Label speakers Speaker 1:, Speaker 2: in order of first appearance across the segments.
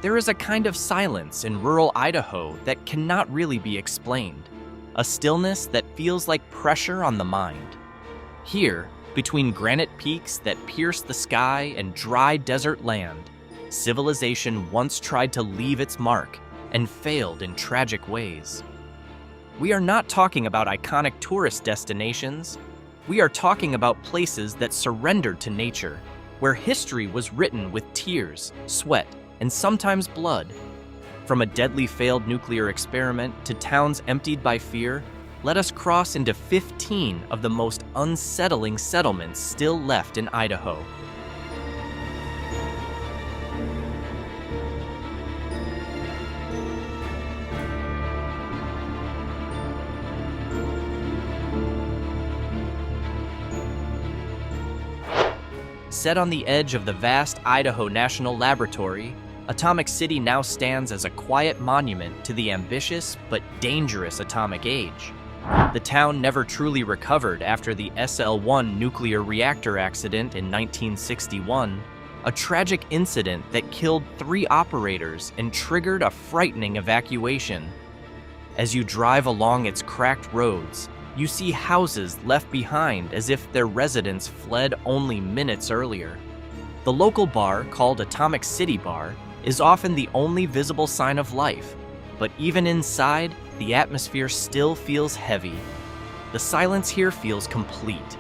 Speaker 1: There is a kind of silence in rural Idaho that cannot really be explained, a stillness that feels like pressure on the mind. Here, between granite peaks that pierce the sky and dry desert land, civilization once tried to leave its mark and failed in tragic ways. We are not talking about iconic tourist destinations. We are talking about places that surrendered to nature, where history was written with tears, sweat, and sometimes blood. From a deadly failed nuclear experiment to towns emptied by fear, let us cross into 15 of the most unsettling settlements still left in Idaho. Set on the edge of the vast Idaho National Laboratory, Atomic City now stands as a quiet monument to the ambitious but dangerous atomic age. The town never truly recovered after the SL-1 nuclear reactor accident in 1961, a tragic incident that killed 3 operators and triggered a frightening evacuation. As you drive along its cracked roads, you see houses left behind as if their residents fled only minutes earlier. The local bar, called Atomic City Bar, is often the only visible sign of life, but even inside, the atmosphere still feels heavy. The silence here feels complete.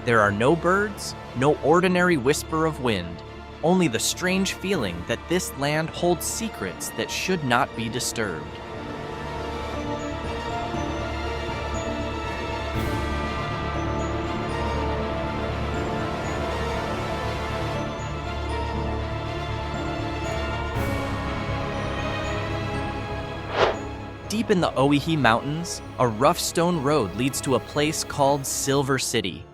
Speaker 1: There are no birds, no ordinary whisper of wind, only the strange feeling that this land holds secrets that should not be disturbed. Deep in the Owyhee Mountains, a rough stone road leads to a place called Silver City.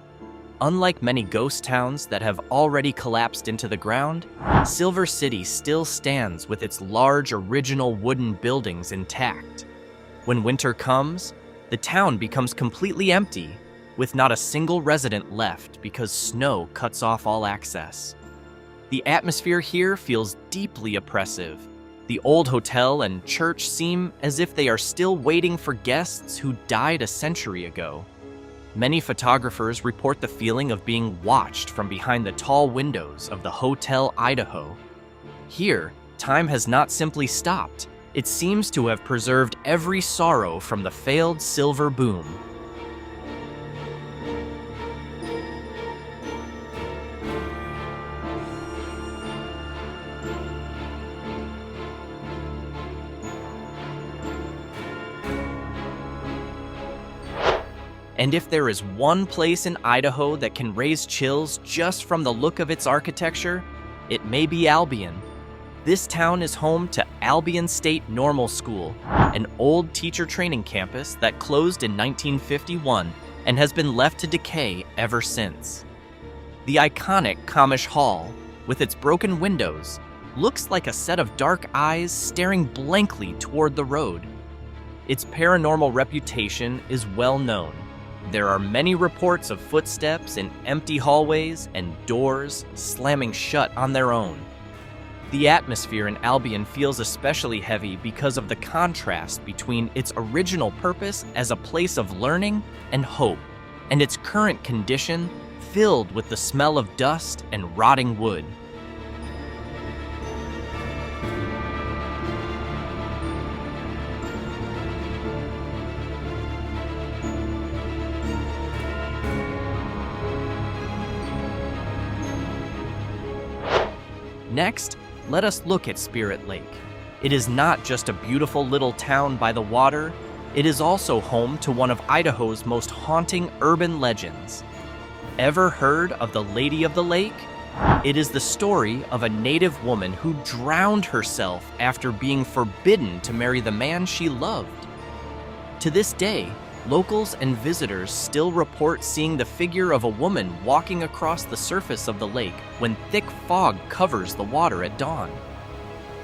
Speaker 1: Unlike many ghost towns that have already collapsed into the ground, Silver City still stands with its large original wooden buildings intact. When winter comes, the town becomes completely empty, with not a single resident left because snow cuts off all access. The atmosphere here feels deeply oppressive. The old hotel and church seem as if they are still waiting for guests who died a century ago. Many photographers report the feeling of being watched from behind the tall windows of the Hotel Idaho. Here, time has not simply stopped. It seems to have preserved every sorrow from the failed silver boom. And if there is one place in Idaho that can raise chills just from the look of its architecture, it may be Albion. This town is home to Albion State Normal School, an old teacher training campus that closed in 1951 and has been left to decay ever since. The iconic Comish Hall, with its broken windows, looks like a set of dark eyes staring blankly toward the road. Its paranormal reputation is well known. There are many reports of footsteps in empty hallways and doors slamming shut on their own. The atmosphere in Albion feels especially heavy because of the contrast between its original purpose as a place of learning and hope, and its current condition filled with the smell of dust and rotting wood. Next, let us look at Spirit Lake. It is not just a beautiful little town by the water, it is also home to one of Idaho's most haunting urban legends. Ever heard of the Lady of the Lake? It is the story of a native woman who drowned herself after being forbidden to marry the man she loved. To this day, Locals and visitors still report seeing the figure of a woman walking across the surface of the lake when thick fog covers the water at dawn.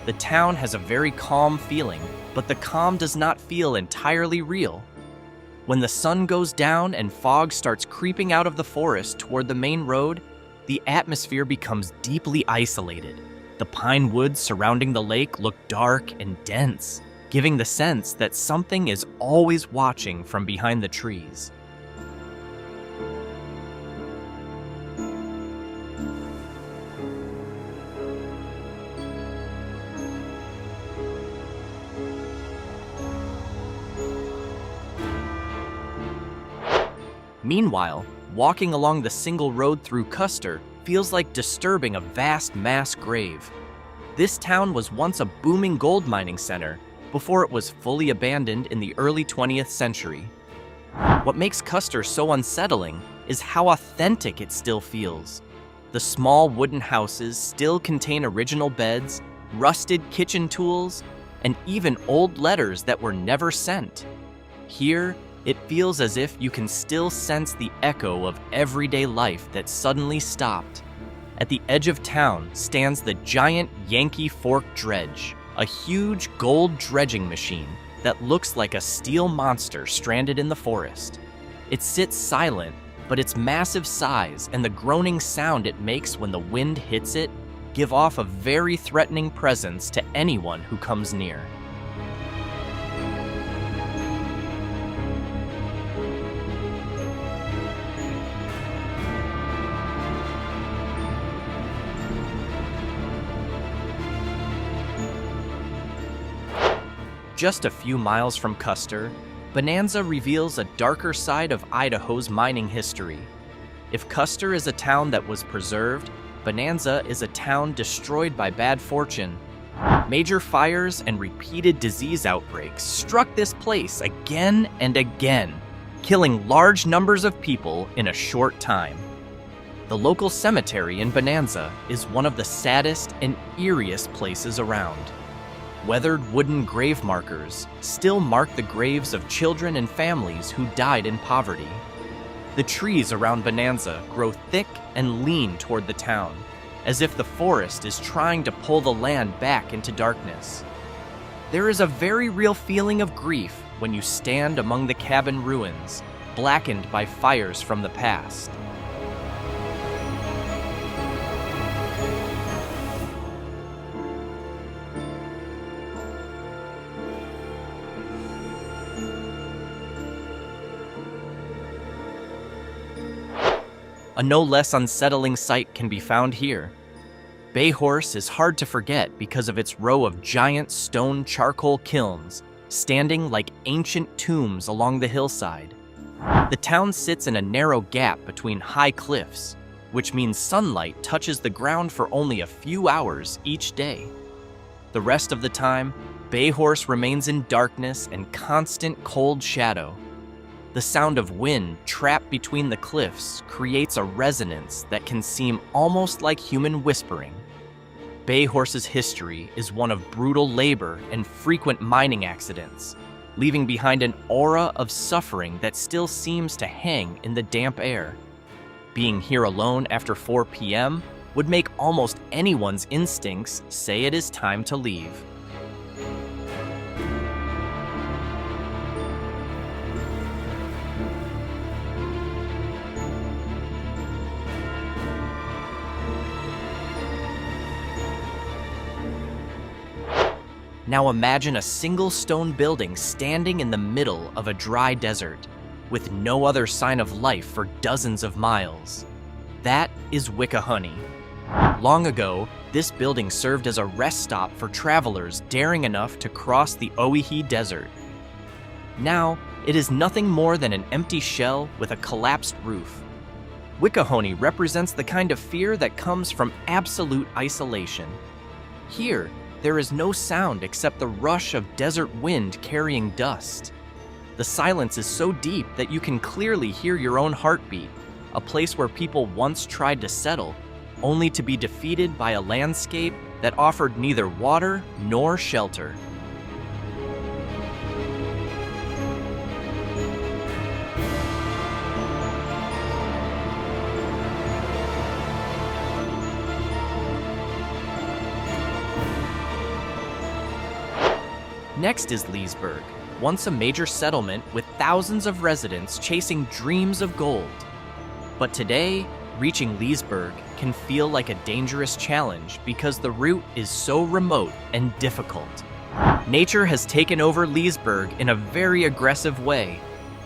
Speaker 1: The town has a very calm feeling, but the calm does not feel entirely real. When the sun goes down and fog starts creeping out of the forest toward the main road, the atmosphere becomes deeply isolated. The pine woods surrounding the lake look dark and dense, giving the sense that something is always watching from behind the trees. Meanwhile, walking along the single road through Custer feels like disturbing a vast mass grave. This town was once a booming gold mining center before it was fully abandoned in the early 20th century. What makes Custer so unsettling is how authentic it still feels. The small wooden houses still contain original beds, rusted kitchen tools, and even old letters that were never sent. Here, it feels as if you can still sense the echo of everyday life that suddenly stopped. At the edge of town stands the giant Yankee Fork Dredge, a huge gold dredging machine that looks like a steel monster stranded in the forest. It sits silent, but its massive size and the groaning sound it makes when the wind hits it give off a very threatening presence to anyone who comes near. Just a few miles from Custer, Bonanza reveals a darker side of Idaho's mining history. If Custer is a town that was preserved, Bonanza is a town destroyed by bad fortune. Major fires and repeated disease outbreaks struck this place again and again, killing large numbers of people in a short time. The local cemetery in Bonanza is one of the saddest and eeriest places around. Weathered wooden grave markers still mark the graves of children and families who died in poverty. The trees around Bonanza grow thick and lean toward the town, as if the forest is trying to pull the land back into darkness. There is a very real feeling of grief when you stand among the cabin ruins, blackened by fires from the past. A no less unsettling sight can be found here. Bayhorse is hard to forget because of its row of giant stone charcoal kilns standing like ancient tombs along the hillside. The town sits in a narrow gap between high cliffs, which means sunlight touches the ground for only a few hours each day. The rest of the time, Bayhorse remains in darkness and constant cold shadow. The sound of wind trapped between the cliffs creates a resonance that can seem almost like human whispering. Bayhorse's history is one of brutal labor and frequent mining accidents, leaving behind an aura of suffering that still seems to hang in the damp air. Being here alone after 4 p.m. would make almost anyone's instincts say it is time to leave. Now imagine a single stone building standing in the middle of a dry desert, with no other sign of life for dozens of miles. That is Wickahoney. Long ago, this building served as a rest stop for travelers daring enough to cross the Owyhee Desert. Now, it is nothing more than an empty shell with a collapsed roof. Wickahoney represents the kind of fear that comes from absolute isolation. Here, there is no sound except the rush of desert wind carrying dust. The silence is so deep that you can clearly hear your own heartbeat, a place where people once tried to settle, only to be defeated by a landscape that offered neither water nor shelter. Next is Leesburg, once a major settlement with thousands of residents chasing dreams of gold. But today, reaching Leesburg can feel like a dangerous challenge because the route is so remote and difficult. Nature has taken over Leesburg in a very aggressive way.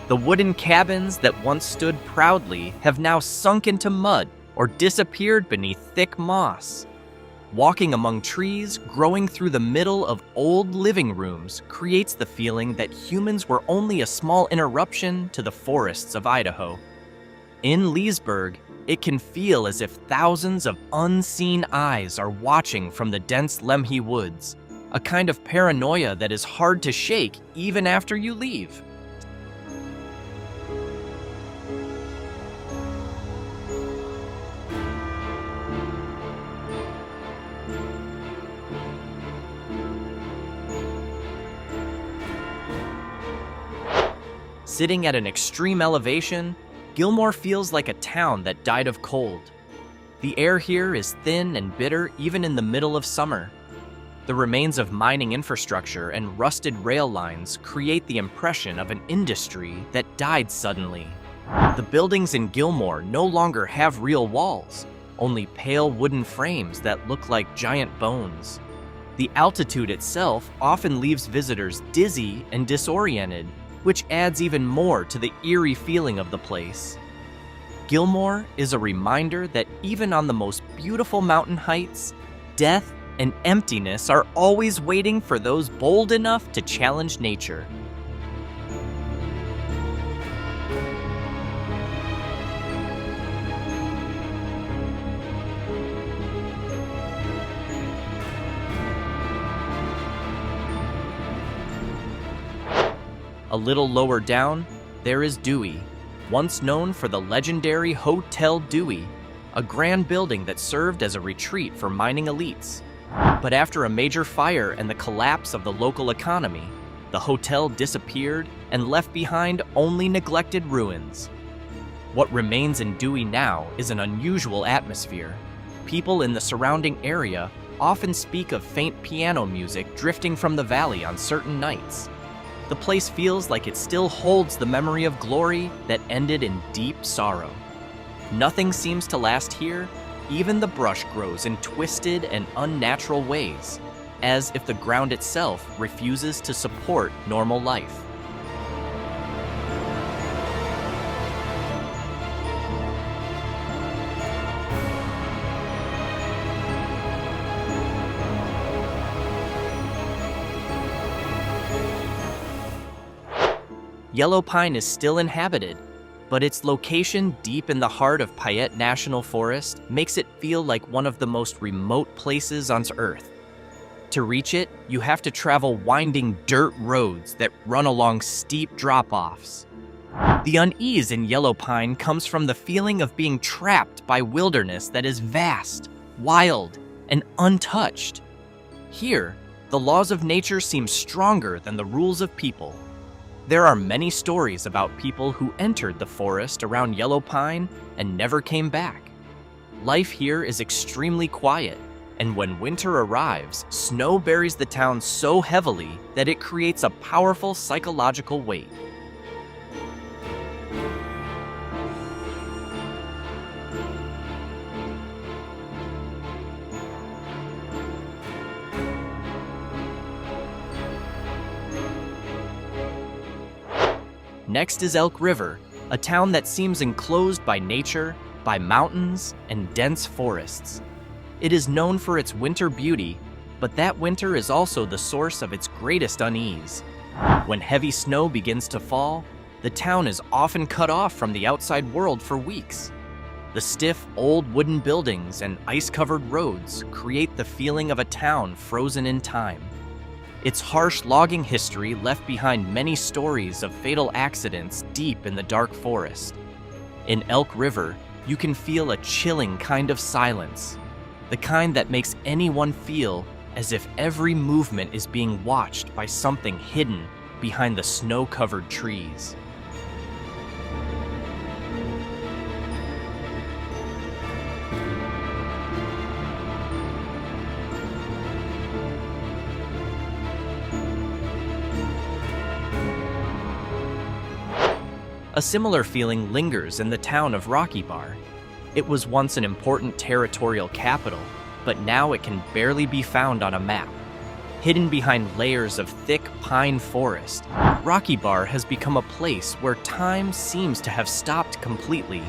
Speaker 1: The wooden cabins that once stood proudly have now sunk into mud or disappeared beneath thick moss. Walking among trees growing through the middle of old living rooms creates the feeling that humans were only a small interruption to the forests of Idaho. In Leesburg, it can feel as if thousands of unseen eyes are watching from the dense Lemhi woods, a kind of paranoia that is hard to shake even after you leave. Sitting at an extreme elevation, Gilmore feels like a town that died of cold. The air here is thin and bitter even in the middle of summer. The remains of mining infrastructure and rusted rail lines create the impression of an industry that died suddenly. The buildings in Gilmore no longer have real walls, only pale wooden frames that look like giant bones. The altitude itself often leaves visitors dizzy and disoriented, which adds even more to the eerie feeling of the place. Gilmore is a reminder that even on the most beautiful mountain heights, death and emptiness are always waiting for those bold enough to challenge nature. A little lower down, there is Dewey, once known for the legendary Hotel Dewey, a grand building that served as a retreat for mining elites. But after a major fire and the collapse of the local economy, the hotel disappeared and left behind only neglected ruins. What remains in Dewey now is an unusual atmosphere. People in the surrounding area often speak of faint piano music drifting from the valley on certain nights. The place feels like it still holds the memory of glory that ended in deep sorrow. Nothing seems to last here. Even the brush grows in twisted and unnatural ways, as if the ground itself refuses to support normal life. Yellow Pine is still inhabited, but its location deep in the heart of Payette National Forest makes it feel like one of the most remote places on Earth. To reach it, you have to travel winding dirt roads that run along steep drop-offs. The unease in Yellow Pine comes from the feeling of being trapped by wilderness that is vast, wild, and untouched. Here, the laws of nature seem stronger than the rules of people. There are many stories about people who entered the forest around Yellow Pine and never came back. Life here is extremely quiet, and when winter arrives, snow buries the town so heavily that it creates a powerful psychological weight. Next is Elk River, a town that seems enclosed by nature, by mountains, and dense forests. It is known for its winter beauty, but that winter is also the source of its greatest unease. When heavy snow begins to fall, the town is often cut off from the outside world for weeks. The stiff, old wooden buildings and ice-covered roads create the feeling of a town frozen in time. Its harsh logging history left behind many stories of fatal accidents deep in the dark forest. In Elk River, you can feel a chilling kind of silence, the kind that makes anyone feel as if every movement is being watched by something hidden behind the snow-covered trees. A similar feeling lingers in the town of Rocky Bar. It was once an important territorial capital, but now it can barely be found on a map. Hidden behind layers of thick pine forest, Rocky Bar has become a place where time seems to have stopped completely.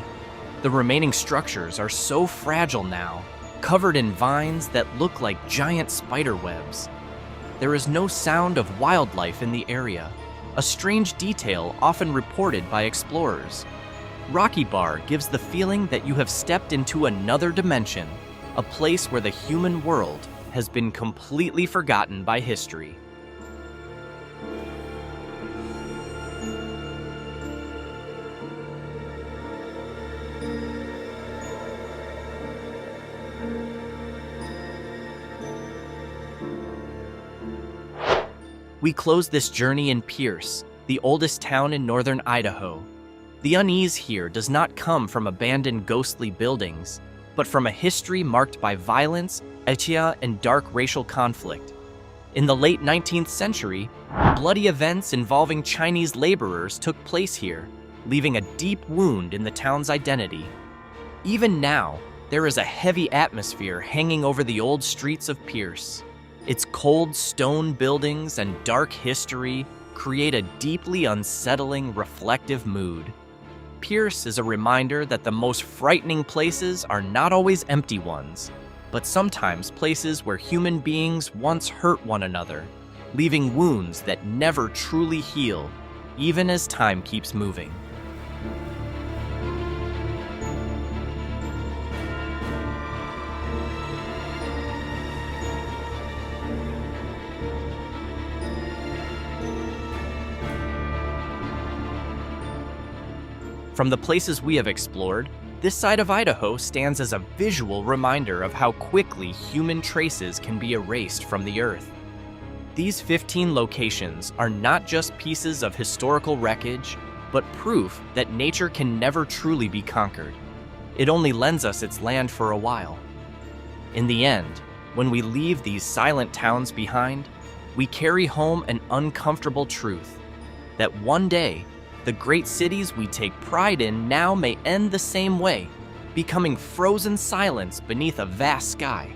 Speaker 1: The remaining structures are so fragile now, covered in vines that look like giant spider webs. There is no sound of wildlife in the area, a strange detail often reported by explorers. Rocky Bar gives the feeling that you have stepped into another dimension, a place where the human world has been completely forgotten by history. We close this journey in Pierce, the oldest town in northern Idaho. The unease here does not come from abandoned ghostly buildings, but from a history marked by violence, and dark racial conflict. In the late 19th century, bloody events involving Chinese laborers took place here, leaving a deep wound in the town's identity. Even now, there is a heavy atmosphere hanging over the old streets of Pierce. Its cold stone buildings and dark history create a deeply unsettling, reflective mood. Pierce is a reminder that the most frightening places are not always empty ones, but sometimes places where human beings once hurt one another, leaving wounds that never truly heal, even as time keeps moving. From the places we have explored, this side of Idaho stands as a visual reminder of how quickly human traces can be erased from the earth. These 15 locations are not just pieces of historical wreckage, but proof that nature can never truly be conquered. It only lends us its land for a while. In the end, when we leave these silent towns behind, we carry home an uncomfortable truth, that one day, the great cities we take pride in now may end the same way, becoming frozen silence beneath a vast sky.